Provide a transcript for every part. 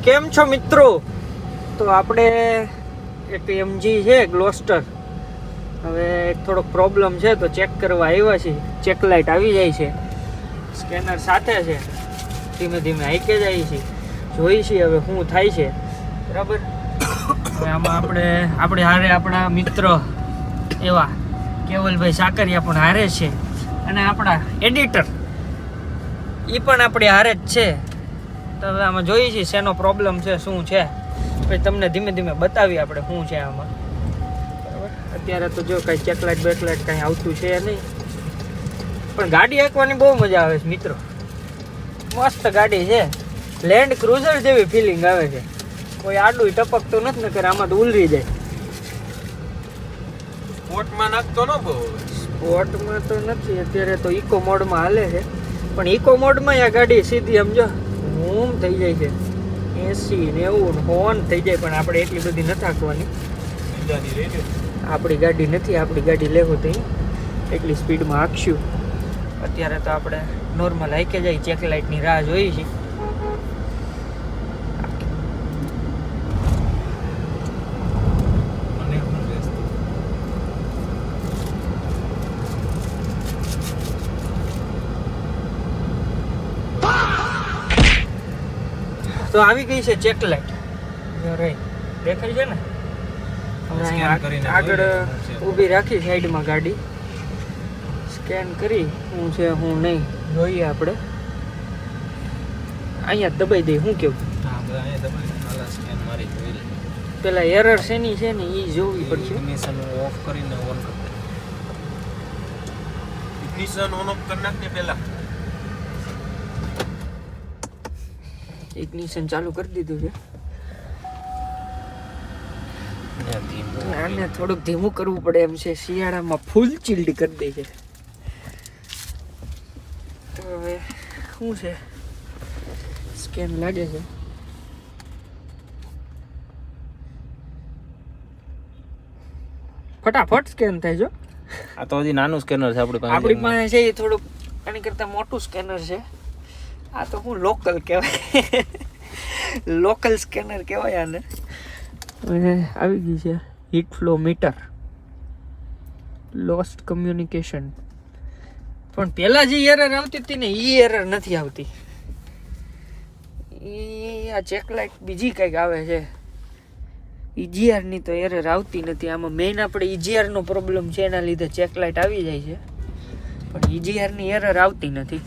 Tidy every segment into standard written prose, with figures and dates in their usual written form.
કેમ છો મિત્રો? તો આપણે એક એમજી છે ગ્લોસ્ટર, હવે થોડોક પ્રોબ્લેમ છે તો ચેક કરવા આવ્યા છીએ. ચેક લાઇટ આવી જાય છે, સ્કેનર સાથે છે, ધીમે ધીમે હાઈકે જાય છે, જોઈ છીએ હવે શું થાય છે. બરાબર. હવે આમાં આપણે હારે આપણા મિત્ર એવા કેવલભાઈ સાકરિયા પણ હારે છે, અને આપણા એડિટર એ પણ આપણી હારે જ છે. તો હવે આમાં જોઈએ છીએ શેનો પ્રોબ્લેમ છે, શું છે, પછી તમને ધીમે ધીમે બતાવીએ આપણે શું છે આમાં. બરાબર. અત્યારે તો જો કાંઈ ચેકલાઇટ બેકલાઇટ કાંઈ આવતું છે નહીં, પણ ગાડી હાંકવાની બહુ મજા આવે છે મિત્રો. મસ્ત ગાડી છે, લેન્ડ ક્રુઝર જેવી ફિલિંગ આવે છે. કોઈ આડું ટપકતું નથી, નકર આમાં તો ઉલરી જાય. સ્પોર્ટમાં નાખતો ન બહુ. સ્પોર્ટમાં તો નથી, અત્યારે તો ઇકો મોડમાં હાલે છે, પણ ઇકો મોડમાં આ ગાડી સીધી સમજો બૂમ થઈ જાય છે, 80-90 હોર્ન થઈ જાય. પણ આપણે એટલી બધી નથી હાંકવાની, આપણી ગાડી નથી. આપણી ગાડી લેવું તો એટલી સ્પીડમાં હાંકશું. અત્યારે તો આપણે નોર્મલ હાઈકે જાય, ચેક લાઇટની રાહ જોઈએ છીએ. તો આવી ગઈ છે ચેક લાઇટ, દેખાય છે ને. આગળ ઊભી રાખી સાઈડમાં ગાડી, સ્કેન કરી શું છે શું નહીં જોઈએ આપણે. અહીંયા દબાઈ દઈ, શું કેવું? પેલા એરર શેની છે ને એ જોવી પડશે. ઓફ કરીને ઓન કરી દે. ઇગ્નિશન ઓન ઓફ કરી નાખને પહેલા. ઇગ્નિશન ચાલુ કરી દીધું છે. આને થોડુંક ધીમું કરવું પડે એમ છે, શિયાળામાં ફૂલ ચિલ્ડ કરી દે છે. તો હવે શું છે, સ્કેન લાગે છે. ફટાફટ સ્કેન થાય છે. આ તો હજી નાનું સ્કેનર છે આપણી પાસે છે એ થોડુંક આની કરતાં મોટું સ્કેનર છે. આ તો હું લોકલ કહેવાય, લોકલ સ્કેનર કહેવાય આને. આવી ગઈ છે heat flow meter, lost communication. પણ પહેલાં જે એરર આવતી હતી ને એ એરર નથી આવતી. એ આ ચેક લાઇટ બીજી કંઈક આવે છે. EGR ની તો એરર આવતી નથી. આમાં મેઇન આપણે EGR નો પ્રોબ્લેમ છે, એના લીધે ચેક લાઇટ આવી જાય છે, પણ EGR ની એરર આવતી નથી.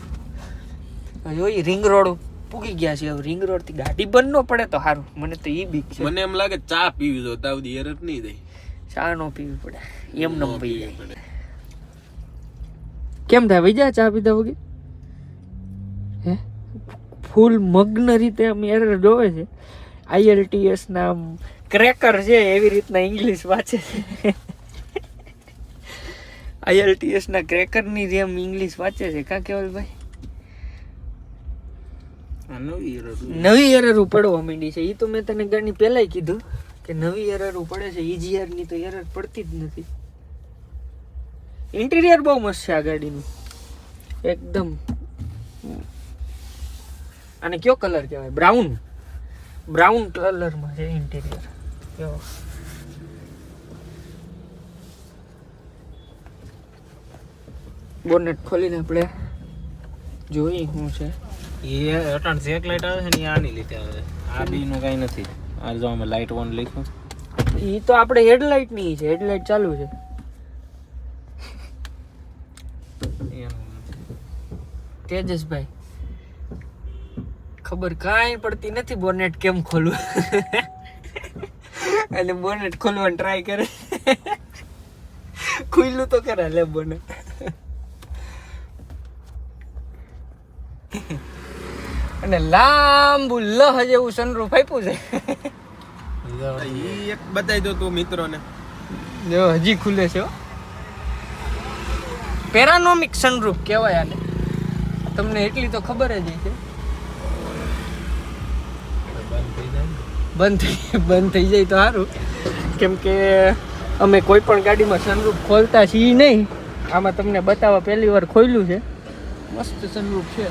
જોઈ રિંગ રોડ પૂગી ગયા છે. હવે રિંગ રોડ થી ગાડી બંધ ન પડે તો સારું. મને તો ઈ બીક છે. મને એમ લાગે ચા પીવી જો તાવદી એરર નહીં દે. ચા નો પીવી પડે, એમ ન પી જાય. કેમ થાય વૈજા ચા પીધા વગર? હે ફૂલ મગ્ન રીતે આમ એરર જોવે છે. IELTS ના ક્રેકર છે એવી રીતના ઇંગ્લિશ વાંચે છે. IELTS ના ક્રેકર ની જેમ ઇંગ્લિશ વાંચે છે. કા કેવલભાઈ? નવી એરર પડવા માંડી છે. એ તો મેં તને ગાડી પહેલાય કીધું કે નવી એરર પડે છે. EGR ની તો એરર પડતી જ નથી. ઇન્ટિરિયર બહુ મસ્ત છે આ ગાડીનું, એકદમ. આને કયો કલર કહેવાય? બ્રાઉન કલરમાં છે ઇન્ટિરિયર. કેવો બોનેટ ખોલીને આપણે જોઈ શું છે. એ અટાણ ચેક લાઇટ આવે છે ને આની લીધે આવે. આ બી નું કઈ નથી. આ જો અમે લાઇટ ઓન લખ્યું, એ તો આપણે હેડલાઇટ ની છે. હેડલાઇટ ચાલુ છે. તેજસભાઈ ખબર કાંઈ પડતી નથી બોનેટ કેમ ખોલવું. અને બોનેટ ખોલવાનું ટ્રાય કરે, ખુલ્લું તો કરે લે બોનેટ. અને લાંબુ લહ જેવું સનરૂફ આપ્યું છે. એક બતાવી દો તું મિત્રોને. જો હજી ખુલે છે. પેરાનોમિક સનરૂફ કહેવાય આને. તમને એટલી તો ખબર જ છે. બંધ થઈ જાય તો સારું, કેમ કે અમે કોઈ પણ ગાડીમાં સનરૂફ ખોલતા છીએ નહીં. આમાં તમને બતાવવા પહેલી વાર ખોલ્યું છે. મસ્ત સનરૂફ છે.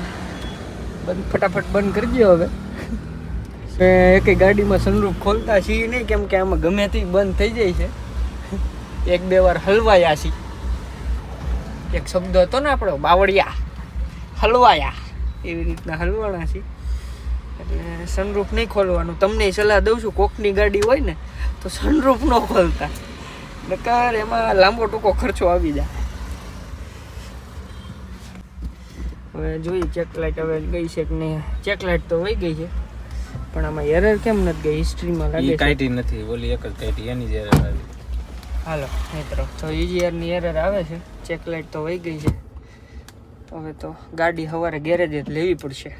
બંધ ફટાફટ બંધ કરી દો હવે. એક ગાડીમાં સનરૂફ ખોલતા છીએ નહીં, કેમ કે આમાં ગમે તે બંધ થઈ જાય છે. એક બે વાર હલવાયા છીએ. એક શબ્દ હતો ને આપણો બાવળિયા, હલવાયા, એવી રીતના હલવાના છીએ. એટલે સનરૂફ નહીં ખોલવાનું. તમને સલાહ દઉં છું, કોકની ગાડી હોય ને તો સનરૂફ ન ખોલતા, નકર એમાં લાંબો ટૂંકો ખર્ચો આવી જાય. હવે જોઈએ ચેક લાઇટ હવે ગઈ છે કે નહીં. ચેક લાઇટ તો વહી ગઈ છે, પણ આમાં એરર કેમ નથી ગઈ? હિસ્ટ્રીમાં લાગે છે કાઢી નથી, ઓલી એક જ કાઢી, એની જ એરર આવી. હાલો મિત્રો, તો EGR-ની એરર આવે છે. ચેક લાઇટ તો વહી ગઈ છે. હવે તો ગાડી સવારે ગેરેજ જ લેવી પડશે.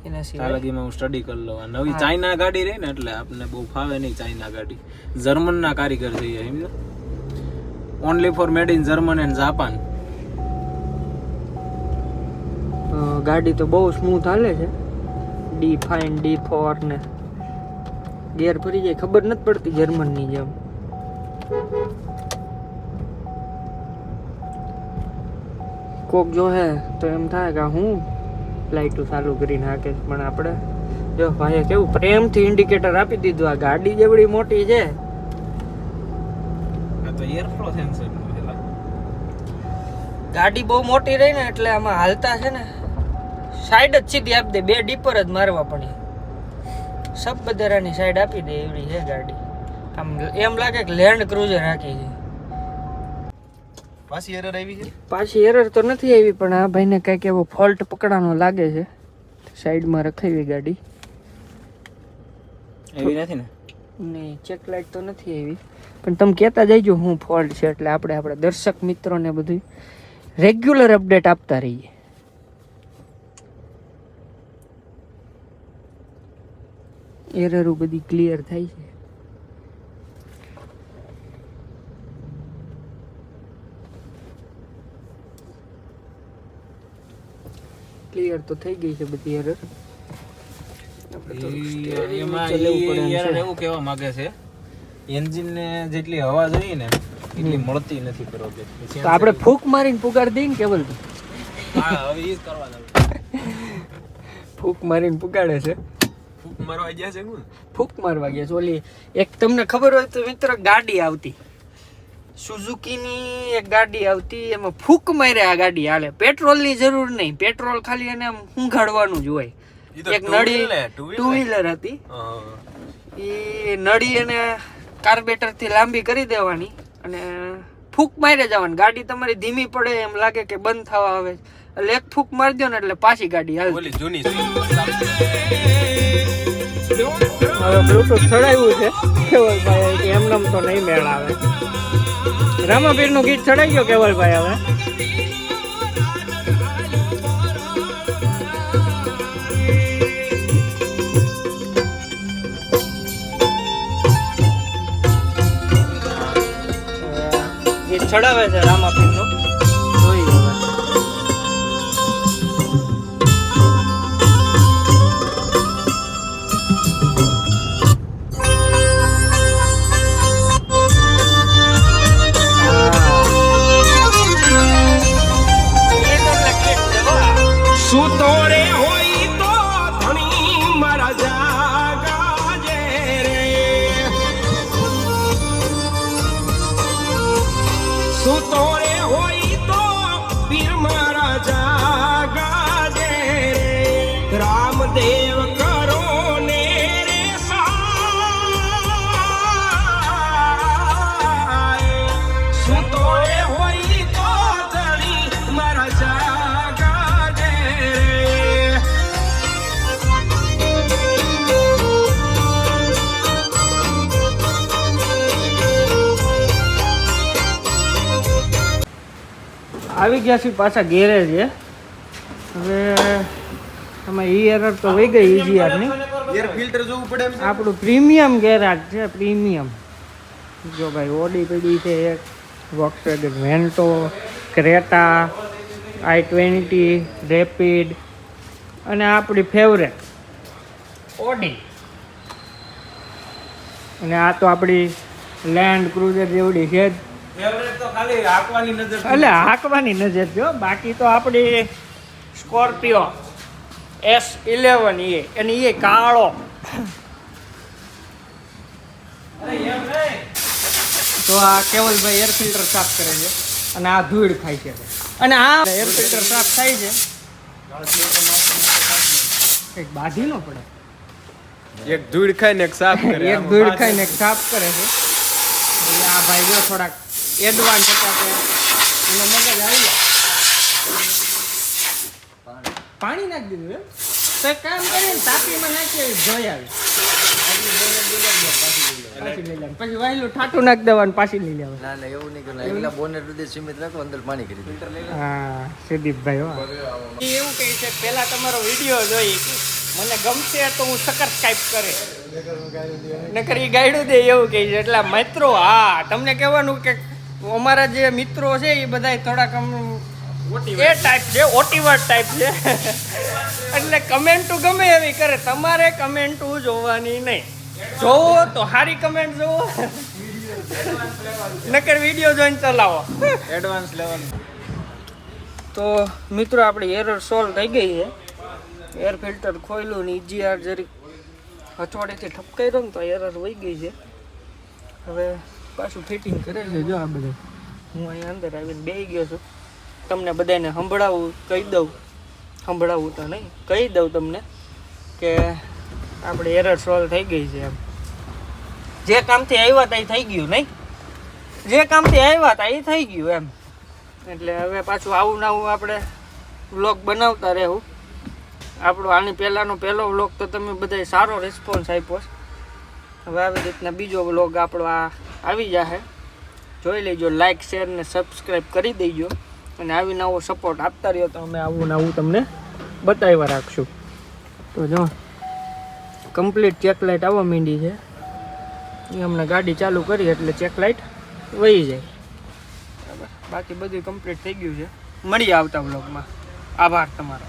એના સિવાય તાલગીમાં હું સ્ટડી કરી લઉં. નવી ચાઇના ગાડી રહી ને એટલે આપણને બહુ ફાવે નહીં. ચાઇના ગાડી જર્મનના કારીગર છે એમ, only for made in German and Japan. ગાડી તો બહુ સ્મૂથ હાલે છે. D5 D4 ને ગેર ફરી જાય, ખબર નથી પડતી જર્મનની જેમ. કોક જો હે તો એમ થાય કે હું લાઇટો ચાલુ કરીને હાકે, પણ આપણે જો ભાઈએ કેવું પ્રેમથી ઇન્ડિકેટર આપી દીધું. આ ગાડી જેવડી મોટી છે. આ તો એરફ્લો સેન્સર નું. ગાડી બહુ મોટી રહી ને એટલે આમાં હાલતા છે ને સાઈડ જ સીધી આપી દે, બે ડીપર જ મારવા પડે. સબ બધારાની સાઈડ આપી દે એવડી છે ગાડી. આમ એમ લાગે કે લેન્ડ ક્રુઝર રાખી છે. પાછી એરર આવી છે? પાછી એરર તો નથી આવી, પણ આ ભાઈને કંઈક એવો ફોલ્ટ પકડાનો લાગે છે. સાઈડમાં રખાવી ગાડી. એવી નથી ને? નહીં, ચેક લાઇટ તો નથી આવી, પણ તમે કહેતા જઈજો હું ફોલ્ટ છે, એટલે આપણે આપણા દર્શક મિત્રોને બધું રેગ્યુલર અપડેટ આપતા રહીએ. એરરો બધી ક્લિયર થાય છે. ક્લિયર તો થઈ ગઈ છે બધી એરર. એવું કહેવા માંગે છે એન્જિન ને જેટલી હવા જોઈએ ને એટલી મળતી નથી બરોબર. તો આપણે ફૂંક મારીને પુગાડી દઈએ ને કેબલ. હા, હવે ઈ જ કરવા દઉં. ફૂંક મારીને પુગાડે છે. ફૂંક મારવા ગયા છે કોણ? ફૂંક મારવા ગયા છે. ઓલી એક તમને ખબર હોય તો મિત્ર, ગાડી આવતી સુઝુકીની એક ગાડી આવતી, એમાં ફૂંક મારે આ ગાડી હાલે. પેટ્રોલની જરૂર નહીં, પેટ્રોલ ખાલી એને ઊંઘાડવાનું જ હોય. એક નળી ટુ વ્હીલર હતી, એ નળી એને કાર્બેટર થી લાંબી કરી દેવાની અને ફૂંક મારે જવાની. ગાડી તમારી ધીમી પડે એમ લાગે કે બંધ થવા આવે, એટલે એક ફૂંક મારી દો ને એટલે પાછી ગાડી હાલે. હવે બ્લુટૂથ ચડાવ્યું છે કેવલભાઈ, કે એમનેમ તો નહીં મેળ આવે. રામાપીર નું ગીત ચડાઈ ગયો કેવલભાઈ. હવે ગીત ચડાવે છે રામાપીર નું. જોઈ હવે રામદેવ કરો ને રે સુતો રે હોય તો ધણી મારા જાગા દે. આવી ગયા છે પાછા ગેરેજ. હવે આમાં એરર તો વહી ગઈ EGR ની. એર ફિલ્ટર જોવું પડે એમ છે. આપણું પ્રીમિયમ ગેરાજ છે, પ્રીમિયમ. જો ભાઈ ઓડી પડી છે, એક વોક્સવેગન વેન્ટો, ક્રેટા, i20, રેપિડ અને આપણી ફેવરેટ ઓડી. અને આ તો આપણી લેન્ડ ક્રુઝર જેવડી છે જ. ફેવરેટ તો ખાલી હાંકવાની નજર. એટલે હાંકવાની નજર જો, બાકી તો આપણી સ્કોર્પિયો S11 અને એ કાળો. તો આ કેવલભાઈ એર ફિલ્ટર સાફ કરે છે અને આ ધૂળ ખાય છે અને આ એર ફિલ્ટર સાફ થાય છે. એક બાધી ન પડે, એક ધૂળ ખાય ને એક સાફ કરે. એક ધૂળ ખાય ને એક સાફ કરે છે. એટલે આ ભાઈ જો થોડાક એડવાન્સ હતા તે એનો મગજ આવી જાય. પાણી નાખી દીધું એમ તો એક કામ કરીએ ને તાપીમાં નાખીએ જોઈ આવી પછી વાયલું ઠાઠું નાખી દેવાનું પાછી લઈ લેવાનું. ના ના એવું નહીં કરવું. એકલા બોનેટ સુધી સીમિત રાખો, અંદર પાણી કરી દો. હા સુદીપભાઈ હો એવું કહે છે પહેલા તમારો વિડીયો જોઈ મને ગમશે તો હું સબસ્ક્રાઇબ કરે નકર ઈ ગાયડું દે એવું કહે છે. એટલે મિત્રો હા તમને કહેવાનું કે અમારા જે મિત્રો છે એ બધા થોડાક એ ટાઈપ છે, ઓટીવર ટાઈપ છે. એટલે કમેન્ટો ગમે એવી કરે, તમારે કમેન્ટો જોવાની નહીં. જોવો તો સારી કમેન્ટ જોવો, નકર વિડીયો જોઈને ચલાવો. Advance level. તો મિત્રો આપણી એરર સોલ્વ થઈ ગઈ છે. એર ફિલ્ટર ખોલ્યું ને EGR જરીક હચવાડીથી ઠપકાઈ ને તો એરર વહી ગઈ છે. હવે પાછું ફિટિંગ કરે છે. જો આ બધું હું અહીંયા અંદર આવીને બેસી ગયો છું. તમને બધાને સંભળાવું કહી દઉં, સંભળાવું તો નહીં કહી દઉં તમને કે આપણે એરર સોલ્વ થઈ ગઈ છે. એમ જે કામથી આવ્યા હતા એ થઈ ગયું નહીં, જે કામથી આવ્યા હતા એ થઈ ગયું એમ. એટલે હવે પાછું આવું ને આવું આપણે વ્લોગ બનાવતા રહેવું. આપણો આની પહેલાંનો પહેલો વ્લોગ તો તમે બધાય સારો રિસ્પોન્સ આપ્યો. હવે આવી રીતના બીજો વ્લોગ આપણો આ આવી જશે, જોઈ લેજો. લાઇક શેર ને સબસ્ક્રાઈબ કરી દેજો અને આવી નવો સપોર્ટ આપતા રહ્યો તો અમે આવું ને આવું તમને બતાવ્યા રાખશું. તો જો કમ્પ્લીટ ચેક લાઇટ આવવા માંડી છે. એ હમણાં ગાડી ચાલુ કરી એટલે ચેક લાઇટ વહી જાય. બરાબર, બાકી બધું કમ્પ્લીટ થઈ ગયું છે. મળીએ આવતા વ્લોગમાં. આભાર તમારો.